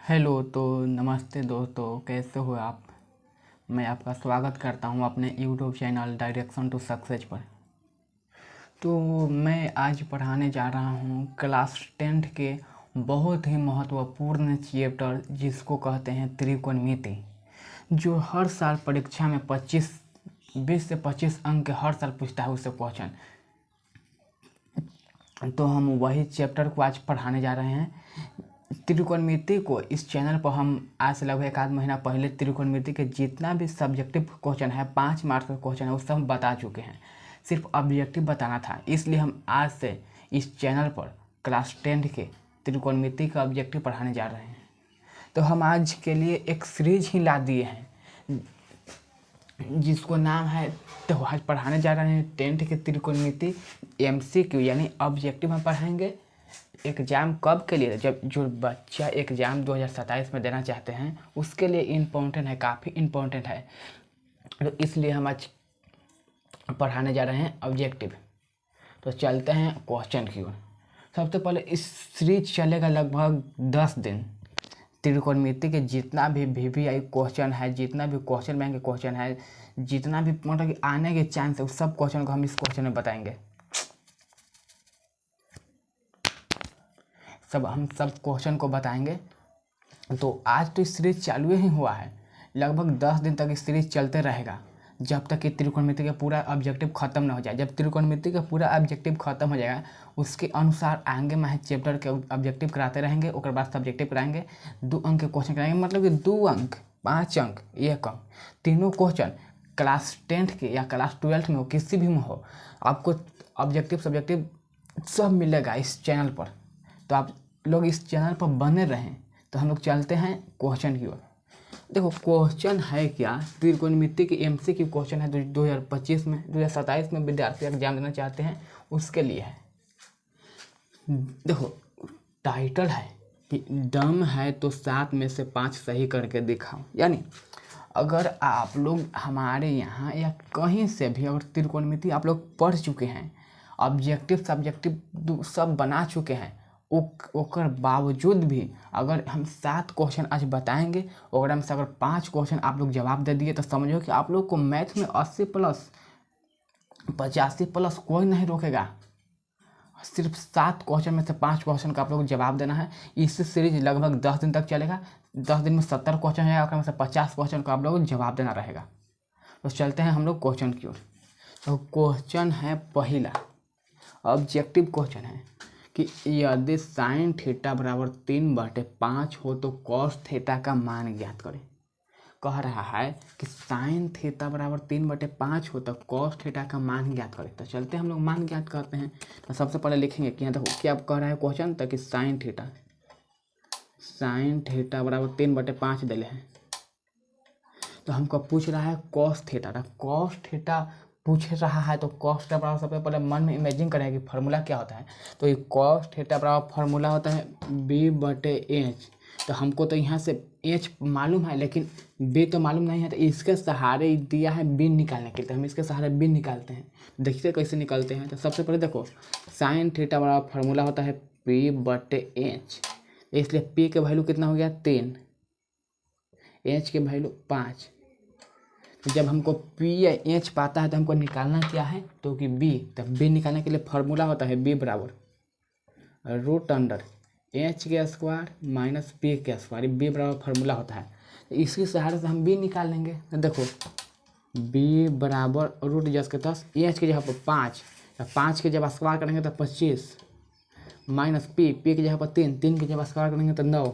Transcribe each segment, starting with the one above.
Hello तो नमस्ते दोस्तों, कैसे हो आप। मैं आपका स्वागत करता हूं अपने YouTube channel direction to success पर। तो मैं आज पढ़ाने जा रहा हूं क्लास 10th के बहुत ही महत्वपूर्ण चैप्टर जिसको कहते हैं त्रिकोणमिति, जो हर साल परीक्षा में 20 से 25 अंक के हर साल पूछता है उससे क्वेश्चन। तो हम वही चैप्टर को आज पढ़ाने जा रहे हैं। त्रिकोणमिति को इस चैनल पर हम आज से लगभग एक आध महीना पहले त्रिकोणमिति के जितना भी सब्जेक्टिव क्वेश्चन है, 5 मार्क्स का क्वेश्चन है, वो सब बता चुके हैं। सिर्फ ऑब्जेक्टिव बताना था, इसलिए हम आज से इस चैनल पर क्लास 10th के त्रिकोणमिति का ऑब्जेक्टिव पढ़ाने जा रहे हैं। तो हम आज के लिए एक सीरीज ही ला दिए हैं जिसको नाम है, तो आज पढ़ाने जा रहे हैं 10th के त्रिकोणमिति MCQ यानी ऑब्जेक्टिव हम पढ़ाएंगे। एग्ज़ाम कब के लिए, जब जो बच्चा एग्ज़ाम 2027 में देना चाहते हैं उसके लिए इम्पोर्टेंट है, काफ़ी इम्पोर्टेंट है। तो इसलिए हम आज पढ़ाने जा रहे हैं ऑब्जेक्टिव। तो चलते हैं क्वेश्चन की ओर। सबसे पहले इस सीरीज चलेगा लगभग 10 दिन। त्रिकोणमिति के जितना भी VVI क्वेश्चन है, जितना भी क्वेश्चन बैंक के क्वेश्चन है, जितना भी मतलब कि आने के चांस है, उस सब क्वेश्चन को हम इस क्वेश्चन में बताएंगे। हम सब क्वेश्चन को बताएंगे। तो आज तो इस सीरीज चालू ही हुआ है, लगभग 10 दिन तक इस सीरीज चलते रहेगा जब तक कि त्रिकोणमिति का पूरा ऑब्जेक्टिव खत्म ना हो जाए। जब त्रिकोणमिति का पूरा ऑब्जेक्टिव खत्म हो जाएगा उसके अनुसार आगे मैं चैप्टर के ऑब्जेक्टिव कराते रहेंगे, उसके बाद सब्जेक्टिव कराएंगे, 2 अंक के क्वेश्चन कराएंगे, मतलब कि 2 अंक 5 अंक 1 अंक तीनों क्वेश्चन क्लास 10th के या क्लास 12th में हो, किसी भी में हो, आपको ऑब्जेक्टिव सब्जेक्टिव सब मिलेगा इस चैनल पर। तो आप लोग इस चैनल पर बने रहें। तो हम लोग चलते हैं क्वेश्चन की ओर। देखो क्वेश्चन है क्या, त्रिकोणमिति की MCQ क्वेश्चन है 2025 में, 2027 में विद्यार्थी एग्जाम देना चाहते हैं उसके लिए है। देखो टाइटल है कि दम है तो 7 में से 5 सही करके दिखाओ। यानी अगर आप लोग हमारे यहाँ या कहीं से भी अगर त्रिकोणमिति आप लोग पढ़ चुके हैं, ऑब्जेक्टिव सब्जेक्टिव सब बना चुके हैं, ओकर बावजूद भी अगर हम 7 क्वेश्चन आज बताएंगे और हम से अगर 5 क्वेश्चन आप लोग जवाब दे दिए तो समझो कि आप लोग को मैथ में 80 प्लस 85 प्लस कोई नहीं रोकेगा। सिर्फ 7 क्वेश्चन में से 5 क्वेश्चन का आप लोग जवाब देना है। इस सीरीज लगभग 10 दिन तक चलेगा। 10 दिन में 70 क्वेश्चन है, और में से 50 क्वेश्चन का आप लोग जवाब देना रहेगा। तो चलते हैं हम लोग क्वेश्चन की ओर। तो क्वेश्चन है पहला, ऑब्जेक्टिव क्वेश्चन है कि यदि साइन थीटा बराबर 3/5 हो तो कॉस थीटा का मान ज्ञात करें। कह रहा है कि साइन थीटा बराबर 3/5 हो तो कॉस थीटा का मान ज्ञात करें। तो चलते हम लोग मान ज्ञात करते हैं। तो सबसे पहले लिखेंगे कि यहाँ देखो क्या कह रहा है क्वेश्चन, तक कि साइन थीटा बराबर 3/5 दिले हैं। तो हमको पूछ रहा है कॉस थीटा। कॉस थीटा पूछ रहा है तो कॉस थीटा बराबर, सबसे पहले मन में इमेजिन करें कि फार्मूला क्या होता है। तो ये कॉस थीटा बराबर फार्मूला होता है B/H। तो हमको तो यहाँ से H मालूम है लेकिन B तो मालूम नहीं है, तो इसके सहारे दिया है B निकालने के लिए। तो हम इसके सहारे B निकालते हैं। देखिए कैसे निकालते हैं। तो सबसे पहले देखो साइन थीटा बराबर फार्मूला होता है P/H, इसलिए P के वैल्यू कितना हो गया 3, H के वैल्यू 5। जब हमको P या H पाता है तो हमको निकालना क्या है, तो कि B। तो B निकालने के लिए फार्मूला होता है B बराबर √H² माइनस P के स्क्वायर। B बराबर फार्मूला होता है। तो इसके सहारे से हम B निकाल लेंगे। तो देखो B बराबर √10 H की जगह पर 5, 5 की जब स्क्वायर करेंगे तो 25 माइनस P की जगह पर 3 की जब स्क्वायर करेंगे तो 9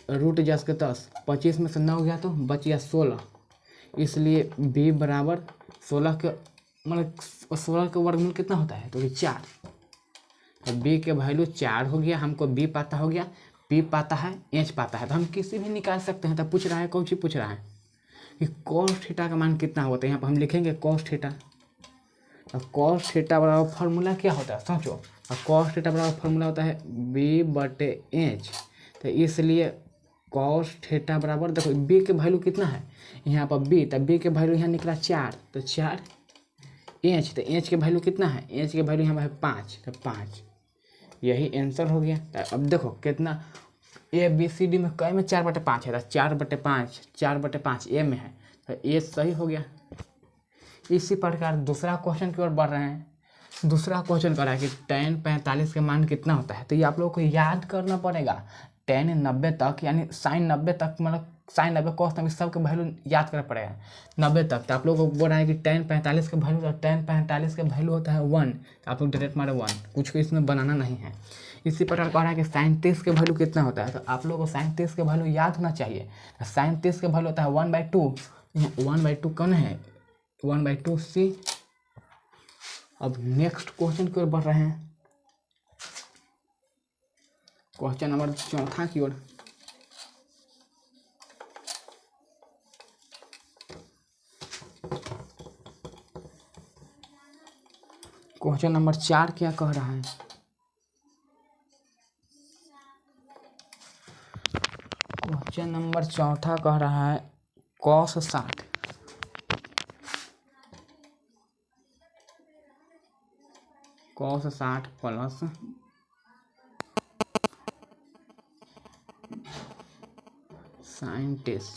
√10 25 में से 9 गया तो बच गया 16। इसलिए B बराबर 16 के मतलब 16 के वर्गमूल कितना होता है, तो 4। तो B के वैल्यू 4 हो गया। हमको B पता हो गया, P पता है, H पता है, तो हम किसी भी निकाल सकते हैं। तो पूछ रहा है कौन सी पूछ रहा है कि कॉस थीटा का मान कितना होता है। यहाँ पर हम लिखेंगे कॉस थीटा। तो कॉस थीटा बराबर फार्मूला क्या होता है सोचो। और कॉस थीटा बराबर फार्मूला होता है B/H। तो इसलिए कॉस थीटा बराबर देखो B के वैल्यू कितना है यहाँ पर B, तो B के वैल्यू यहाँ निकला 4, तो 4 H। तो H के वैल्यू कितना है, H के वैल्यू यहाँ पर है 5, तो 5। यही आंसर हो गया। अब देखो कितना ए बी सी डी में कई में 4/5 है, तो 4/5 ए में है, तो ए सही हो गया। इसी प्रकार दूसरा क्वेश्चन की ओर बढ़ रहे हैं। दूसरा क्वेश्चन कर रहा है कि tan 45 के मान कितना होता है, तो ये आप लोगों को याद करना पड़ेगा। tan 90 तक यानी sin 90 तक, मतलब sin 90 cos 90 सबके वैल्यू याद करना पड़ेगा 90 तक। तो आप लोगों को बोल रहा है कि tan 45 का वैल्यू, tan 45 का वैल्यू होता है 1, तो आप लोग डायरेक्ट मारे 1, कुछ को इसमें बनाना नहीं है। इसी प्रकार कह रहा है कि sin 30 के वैल्यू कितना होता है, तो आप लोगों को sin 30 के वैल्यू याद होना चाहिए। sin 30 के वैल्यू होता है 1/2, 1/2 कौन है, 1/2 सी। अब नेक्स्ट क्वेश्चन की ओर बढ़ रहे हैं, क्वेश्चन नंबर 4 की ओर। क्वेश्चन नंबर 4 क्या कह रहा है, क्वेश्चन नंबर 4 कह रहा है cos 60 प्लस sin 30।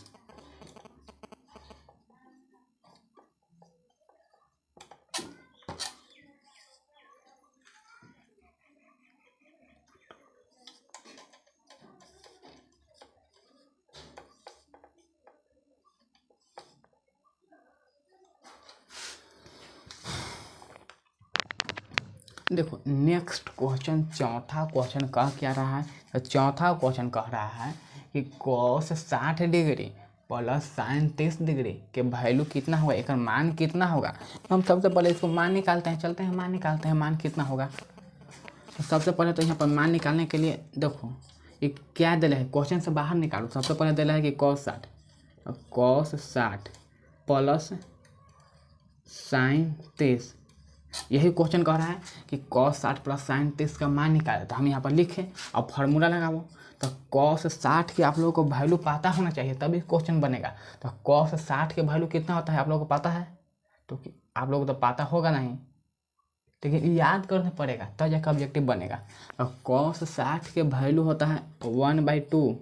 देखो नेक्स्ट क्वेश्चन, चौथा क्वेश्चन कह क्या रहा है, तो चौथा क्वेश्चन कह रहा है कि cos 60 degree plus sin 30 degree के वैल्यू कितना होगा, एक मान कितना होगा। तो हम सबसे पहले इसको मान निकालते हैं, चलते हैं मान निकालते हैं, मान कितना होगा। तो सबसे पहले तो यहाँ पर मान निकालने के लिए देखो ये क्या दिला है, क्वेश्चन से बाहर निकालो। सबसे पहले दिला है कि cos 60 प्लस sin 30। यही क्वेश्चन कह रहा है कि cos 60 प्लस sin 30 का मान निकाले, तो हम यहाँ पर लिखें और फार्मूला लगाओ। तो cos 60 की आप लोगों को वैल्यू पता होना चाहिए तभी क्वेश्चन बनेगा। तो cos 60 के वैल्यू कितना होता है आप लोगों को पता है, तो आप लोगों को तो पता होगा नहीं, लेकिन याद करना पड़ेगा तब जाकर ऑब्जेक्टिव बनेगा। तो cos 60 के वैल्यू होता है 1/2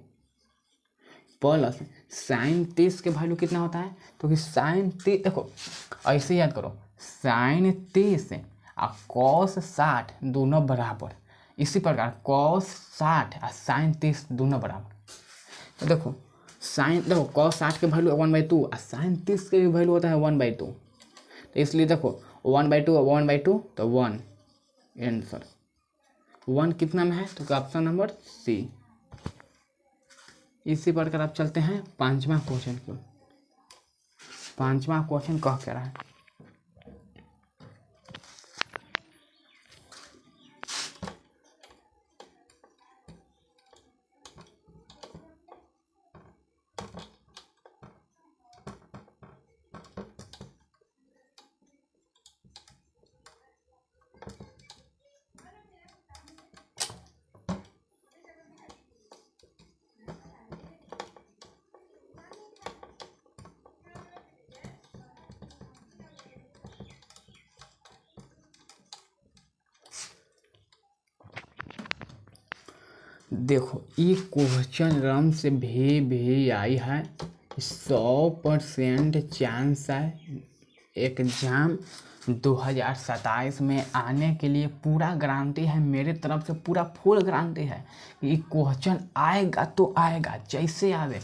प्लस sin 30 के वैल्यू कितना होता है, तो कि sin 30 देखो ऐसे याद करो, sin 30 और cos 60 दोनों बराबर। इसी प्रकार cos 60 और sin 30 दोनों बराबर। तो देखो cos 60 के वैल्यू 1/2 और sin 30 के वैल्यू होता है 1/2, तो इसलिए देखो 1/2 तो 1 आंसर। 1 कितना में है, तो ऑप्शन नंबर सी। इसी प्रकार आप चलते हैं पांचवा क्वेश्चन को। पांचवा क्वेश्चन कह क्या रहा है, देखो ये क्वेश्चन रम से भी आई है, 100% चांस है एग्जाम 2027 में आने के लिए, पूरा गारंटी है मेरे तरफ से, पूरा फुल गारंटी है कि क्वेश्चन आएगा तो आएगा जैसे आवे।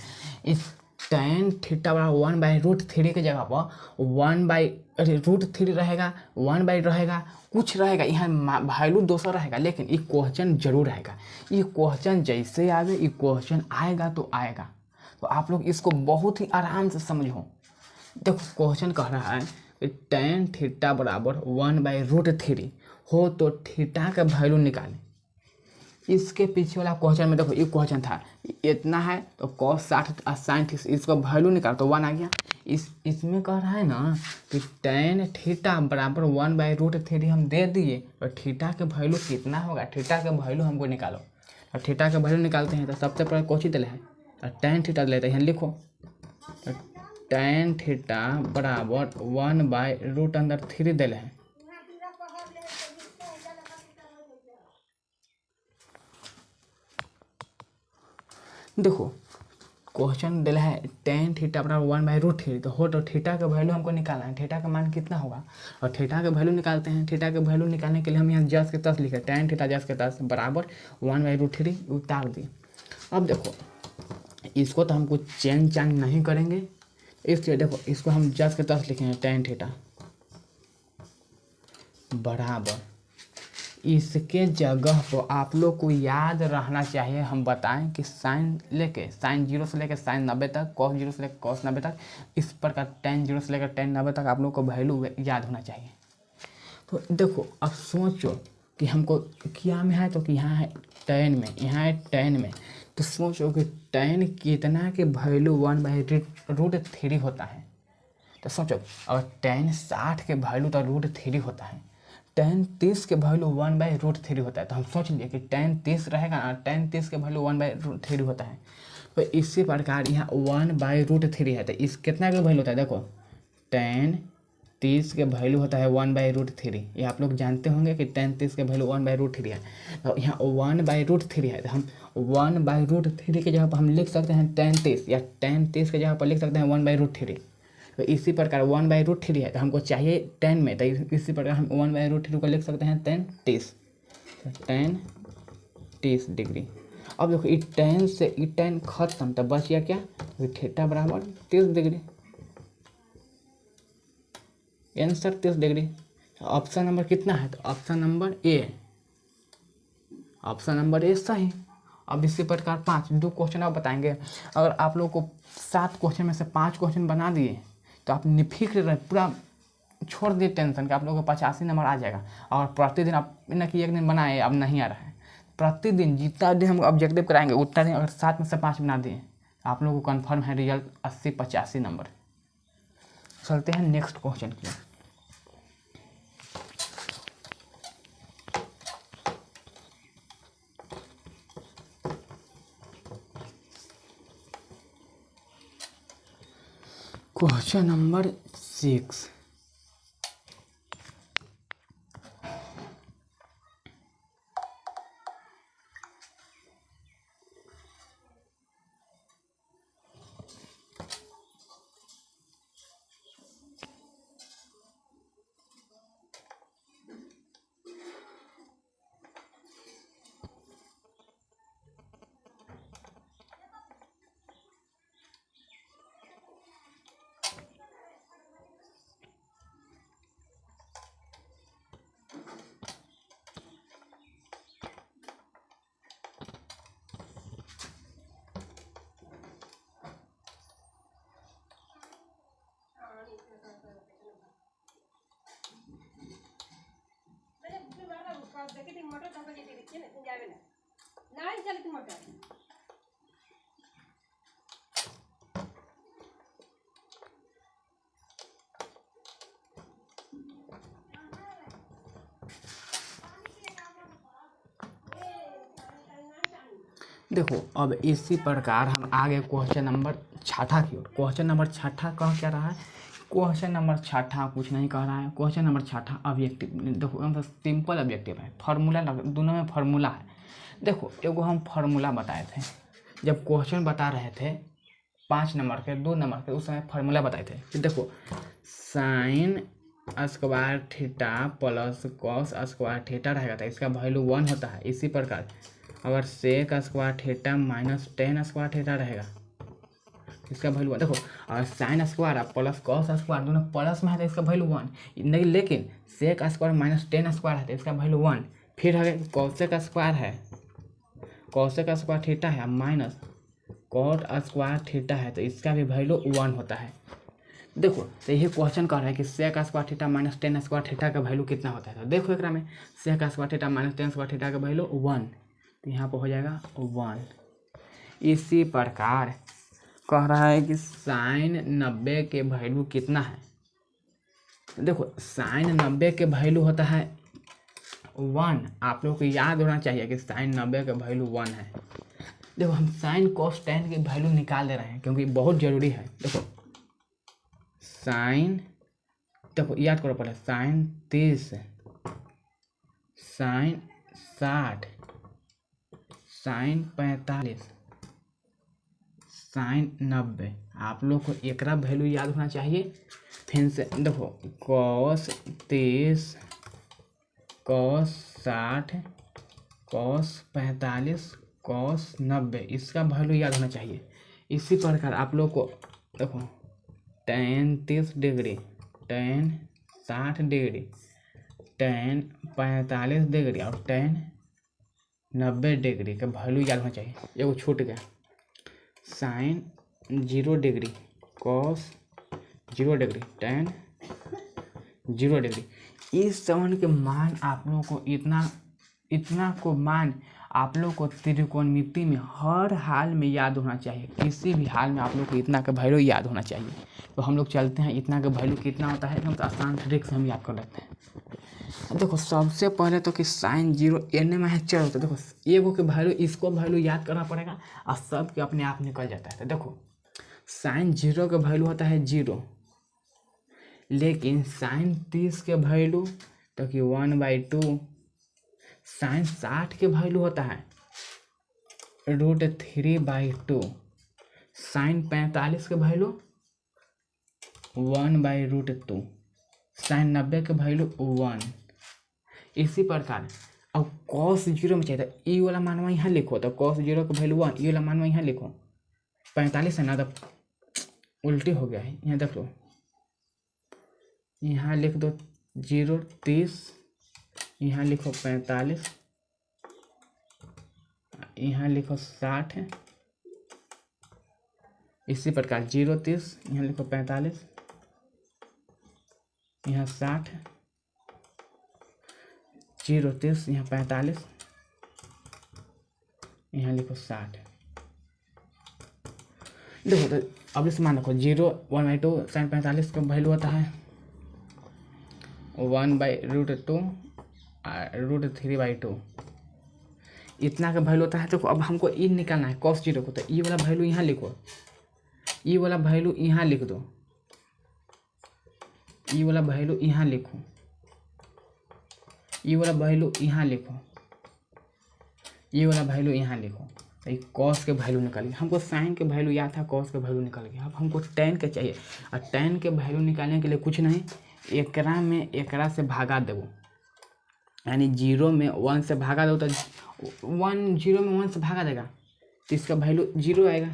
इस tan थीटा बराबर 1/√3 की जगह पर 1/√3 रहेगा, 1 रहेगा, कुछ रहेगा, यहाँ वैल्यू दूसरा रहेगा, लेकिन ये क्वेश्चन जरूर आएगा। ये क्वेश्चन जैसे आवे, ये क्वेश्चन आएगा तो आएगा। तो आप लोग इसको बहुत ही आराम से समझो। देखो क्वेश्चन कह रहा है कि tan थीटा बराबर 1/√3 हो तो थीटा का वैल्यू निकालें। इसके पीछे वाला क्वेश्चन में देखो ये क्वेश्चन था इतना है, तो cos 60 और sin 30 इसका वैल्यू निकाल तो 1 आ गया। इसमें कह रहा है ना कि tan थीटा बराबर 1/√3 हम दे दिए, तो थीटा के वैल्यू कितना होगा, थीटा का वैल्यू हमको निकालो। और थीटा का वैल्यू निकालते हैं तो सबसे पहले कौन सी दिले है, tan थीटा लेते हैं, लिखो tan थीटा बराबर 1/√3 दिले हैं। देखो क्वेश्चन दिला है tan थीटा बराबर 1/√3, तो हो तो थीटा का वैल्यू हमको निकालना है, थीटा का मान कितना होगा, और थीटा का वैल्यू निकालते हैं। थीटा का वैल्यू निकालने के लिए हम यहाँ जस के तस लिखे, tan थीटा जस के तस बराबर 1/√3 उतार दिए। अब देखो इसको तो हमको चेंज चांज नहीं करेंगे, इसलिए देखो इसको हम जस के तस लिखेंगे tan थीटा बराबर, इसके जगह तो आप लोग को याद रहना चाहिए, हम बताएं कि साइन 0 से लेकर साइन 90 तक, कॉस 0 से लेकर कॉस 90 तक, इस प्रकार tan 0 से लेकर tan 90 तक आप लोग को वैल्यू याद होना चाहिए। तो देखो अब सोचो कि हमको क्या में है, तो कि यहाँ है tan में, यहाँ है tan में, तो सोचो कि tan कितना के वैल्यू 1/√3 होता है। तो सोचो अगर tan 60 के वैल्यू तो √3 होता है, tan 30 के वैल्यू 1/√3 होता है, तो हम सोच लिए कि tan 30 रहेगा ना, tan 30 के वैल्यू 1/√3 होता है। तो इसी प्रकार यहाँ 1/√3 है, तो इस कितना का वैल्यू होता है, देखो tan 30 के वैल्यू होता है 1/√3, ये आप लोग जानते होंगे कि tan 30 के वैल्यू 1/√3 है। तो यहाँ 1/√3 है, तो हम 1/√3 के जगह पर हम लिख सकते हैं tan 30, या tan 30 के जगह पर लिख सकते हैं 1/√3। तो इसी प्रकार 1/√3 है, तो हमको चाहिए tan में, तो इसी प्रकार हम 1/√3 को लिख सकते हैं tan 30, तो tan 30 डिग्री। अब देखो ये tan से ये tan खत्म, तो बच गया क्या, थीटा बराबर 30 degree, answer 30 degree. Option number कितना है, तो option number A, option number A सही। अब इसी प्रकार 2 क्वेश्चन आप बताएंगे, अगर आप लोग को 7 क्वेश्चन में से 5 क्वेश्चन बना दिए तो आप निफिक्र रहे, पूरा छोड़ दिए टेंशन कि आप लोगों को 85 नंबर आ जाएगा। और प्रतिदिन आप न कि एक दिन बनाए अब नहीं आ रहा है, प्रतिदिन जितना दिन हम ऑब्जेक्टिव कराएंगे उतना दिन, अगर 7 में से 5 बना दिए आप लोगों को कन्फर्म है रिजल्ट 80-85 नंबर। चलते हैं नेक्स्ट क्वेश्चन की। क्वेश्चन नंबर 6, देखो अब इसी प्रकार हम आगे क्वेश्चन नंबर 6 की ओर। क्वेश्चन नंबर 6 कह क्या रहा है, क्वेश्चन नंबर 6 कुछ नहीं कह रहा है, क्वेश्चन नंबर 6 ऑब्जेक्टिव, देखो एकदम सिंपल ऑब्जेक्टिव है, फार्मूला दोनों में फार्मूला है। देखो एगो हम फार्मूला बताए थे, जब क्वेश्चन बता रहे थे 5 नंबर के 2 नंबर के, उस समय फार्मूला बताए थे कि देखो sine square theta plus cos square theta रहेगा, तो इसका वैल्यू 1 होता है। इसी प्रकार अगर sec square theta minus tan square theta रहेगा, इसका वैल्यू 1। देखो और sin square plus cos square दोनों प्लस में है, तो इसका वैल्यू 1 नहीं, लेकिन sec square minus tan square है, तो इसका वैल्यू 1। फिर है कॉसेक स्क्वायर है, कॉसेक स्क्वायर थीटा है माइनस कॉट स्क्वायर थीटा है, तो इसका भी वैल्यू 1 होता है। देखो तो यही क्वेश्चन कर रहा है कि sec square theta minus tan square theta का वैल्यू कितना होता है। तो देखो एक में sec square theta minus tan square theta का वैल्यू 1, तो यहाँ पर हो जाएगा 1। इसी प्रकार कह रहा है कि साइन 90 के वैल्यू कितना है। देखो साइन 90 के वैल्यू होता है 1, आप लोग को याद होना चाहिए कि साइन 90 का वैल्यू 1 है। देखो हम साइन कॉस टेन की वैल्यू निकाल दे रहे हैं क्योंकि बहुत जरूरी है। देखो साइन, देखो याद करो पहले, साइन 30, साइन 60, साइन 45, साइन 90। आप लोग को एकरा वैल्यू याद होना चाहिए। फिर से देखो कॉस 30, कॉस 60, कॉस 45, कॉस 90, इसका वैल्यू याद होना चाहिए। इसी प्रकार आप लोग को देखो tan 30 degree, tan 60 degree, tan 45 degree और tan 90 डिग्री का वैल्यू याद होना चाहिए। एगो छूट गया, sin 0 degree, cos 0 degree, tan 0 degree. इस सवन के मान आप लोगों को इतना को मान आप लोग को त्रिकोणमिति में हर हाल में याद होना चाहिए। किसी भी हाल में आप लोग को इतना का वैल्यू याद होना चाहिए। तो हम लोग चलते हैं, इतना का वैल्यू कितना होता है एकदम तो आसान ट्रिक से हम याद कर लेते हैं। देखो सबसे पहले तो कि साइन 0 एन में चल होता है। देखो एगो के वैल्यू, इसको वैल्यू याद करना पड़ेगा और सब के अपने आप निकल जाता है। तो देखो साइन 0 का वैल्यू होता है 0, लेकिन साइन 30 के वैल्यू तो कि 1/2। साइन 60 के वैल्यू होता है √3/2। साइन 45 के वैल्यू 1/√2। साइन 90 के वैल्यू 1। इसी प्रकार अब कॉस 0 में चाहिए था, ई वाला मानवा यहाँ लिखो, तो कॉस 0 का वैल्यू 1, ई वाला मानवा यहाँ लिखो। 45 है ना, तो उल्टी हो गया है, यहाँ देख लो, यहाँ लिख दो 0 30, यहाँ लिखो 45, यहाँ लिखो 60 है। इसी प्रकार 0 30, यहाँ लिखो 45, यहाँ 60 है, 0 30, यहाँ 45, यहाँ लिखो 60। देखो तो अब इसे मान रखो 0 1/2 साइन 45 का वैल्यू होता है 1/√2 √3/2। इतना का वैल्यू होता है। देखो अब हमको ई निकालना है cos 0 को, तो ई वाला वैल्यू यहाँ लिखो, ई वाला वैल्यू यहाँ लिख दो, ई वाला वैल्यू यहाँ लिखो, ई वाला वैल्यू यहाँ लिखो, ये वाला वैल्यू यहाँ लिखो। तो कॉस के वैल्यू निकालिए। हमको साइन के वैल्यू याद था, कॉस के वैल्यू निकल गया। अब हमको टेन के चाहिए, और टेन के वैल्यू निकालने के लिए कुछ नहीं, एकरा में एकरा से भागा देवो, यानी 0 में 1 से भागा दो तो 0 में 1 से भागा देगा तो इसका वैल्यू 0 आएगा।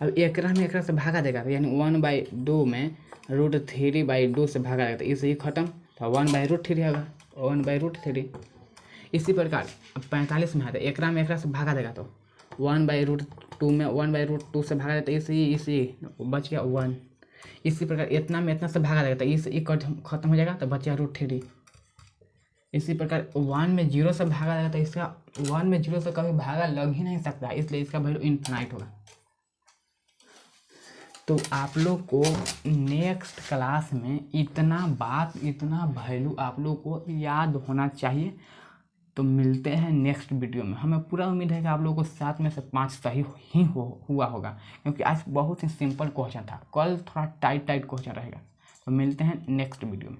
अब एकरा में एकरा से भागा देगा तो यानी 1/2 में √3/2 से भागा देगा, तो इससे ही खत्म, तो 1/√3 होगा, 1/√3। इसी प्रकार 45 में आता है, एकरा में एकरा से भागा देगा तो 1/√2 में 1/√2 से भागा देता है, इसी बच गया 1। इसी प्रकार इतना में इतना से भागा देगा तो इस खत्म हो जाएगा, तो बच गया √3। इसी प्रकार 1 में 0 से भागा देगा तो इसका 1 में 0 से कभी भागा लग ही नहीं सकता, इसलिए इसका वैल्यू इनफिनाइट होगा। तो आप लोग को नेक्स्ट क्लास में इतना वैल्यू आप लोग को याद होना चाहिए। तो मिलते हैं नेक्स्ट वीडियो में। हमें पूरा उम्मीद है कि आप लोगों को 7 में से 5 सही ही हुआ होगा, क्योंकि आज बहुत ही सिंपल क्वेश्चन था, कल थोड़ा टाइट क्वेश्चन रहेगा। तो मिलते हैं नेक्स्ट वीडियो में।